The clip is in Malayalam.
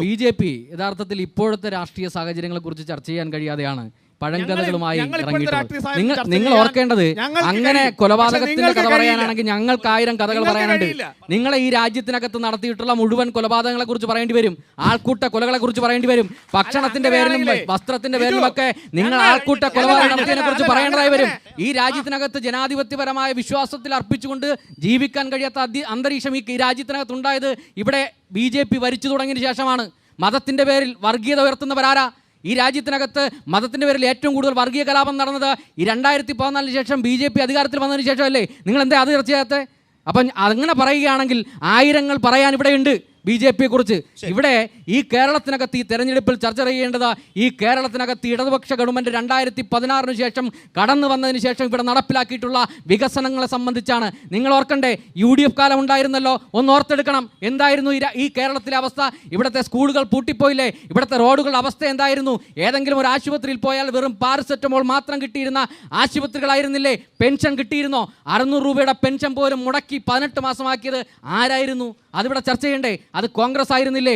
BJP യഥാർത്ഥത്തിൽ ഇപ്പോഴത്തെ രാഷ്ട്രീയ സാഹചര്യങ്ങളെ കുറിച്ച് ചർച്ച ചെയ്യാൻ കഴിയാതെയാണ് പഴങ്കഥകളുമായി ഇറങ്ങിയിട്ടുള്ളത്. നിങ്ങൾ ഓർക്കേണ്ടത്, അങ്ങനെ കൊലപാതകത്തിന്റെ കഥ പറയാനാണെങ്കിൽ ഞങ്ങൾക്ക് 1000 കഥകൾ പറയാനുണ്ട്. നിങ്ങളെ ഈ രാജ്യത്തിനകത്ത് നടത്തിയിട്ടുള്ള മുഴുവൻ കൊലപാതകങ്ങളെ കുറിച്ച് പറയേണ്ടി വരും, ആൾക്കൂട്ട കൊലകളെ കുറിച്ച് പറയേണ്ടി വരും, ഭക്ഷണത്തിന്റെ പേരിലും വസ്ത്രത്തിന്റെ പേരിലുമൊക്കെ നിങ്ങൾ ആൾക്കൂട്ട കൊലപാതകം നടത്തിയതിനെ കുറിച്ച് പറയേണ്ടതായി വരും. ഈ രാജ്യത്തിനകത്ത് ജനാധിപത്യപരമായ വിശ്വാസത്തിൽ അർപ്പിച്ചുകൊണ്ട് ജീവിക്കാൻ കഴിയാത്ത അന്തരീക്ഷം ഈ രാജ്യത്തിനകത്ത് ഉണ്ടായത് ഇവിടെ BJP ഭരിച്ചു തുടങ്ങിയതിന് ശേഷമാണ്. മതത്തിന്റെ പേരിൽ വർഗീയത ഉയർത്തുന്നവരാരാ? ഈ രാജ്യത്തിനകത്ത് മതത്തിൻ്റെ പേരിൽ ഏറ്റവും കൂടുതൽ വർഗീയ കലാപം നടന്നത് ഈ 2014 ശേഷം BJP അധികാരത്തിൽ വന്നതിന് ശേഷമല്ലേ? നിങ്ങൾ എന്താ അത് ചർച്ച ചെയ്യാത്തത്? അപ്പം അങ്ങനെ പറയുകയാണെങ്കിൽ 1000 പറയാൻ ഇവിടെയുണ്ട് BJPയെ കുറിച്ച്. ഇവിടെ ഈ കേരളത്തിനകത്ത് ഈ തെരഞ്ഞെടുപ്പിൽ ചർച്ച ചെയ്യേണ്ടത് ഈ കേരളത്തിനകത്ത് ഇടതുപക്ഷ ഗവൺമെൻറ് 2016 ശേഷം കടന്നു വന്നതിന് ശേഷം ഇവിടെ നടപ്പിലാക്കിയിട്ടുള്ള വികസനങ്ങളെ സംബന്ധിച്ചാണ്. നിങ്ങൾ ഓർക്കണ്ടേ, UDF കാലം ഉണ്ടായിരുന്നല്ലോ, ഒന്ന് ഓർത്തെടുക്കണം. എന്തായിരുന്നു ഈ കേരളത്തിലെ അവസ്ഥ? ഇവിടുത്തെ സ്കൂളുകൾ പൂട്ടിപ്പോയില്ലേ? ഇവിടുത്തെ റോഡുകളുടെ അവസ്ഥ എന്തായിരുന്നു? ഏതെങ്കിലും ഒരു ആശുപത്രിയിൽ പോയാൽ വെറും പാരസെറ്റമോൾ മാത്രം കിട്ടിയിരുന്ന ആശുപത്രികളായിരുന്നില്ലേ? പെൻഷൻ കിട്ടിയിരുന്നോ? 600 രൂപയുടെ പെൻഷൻ പോലും മുടക്കി 18 മാസമാക്കിയത് ആരായിരുന്നു? അതിവിടെ ചർച്ച ചെയ്യണ്ടേ? അത് കോൺഗ്രസ് ആയിരുന്നില്ലേ?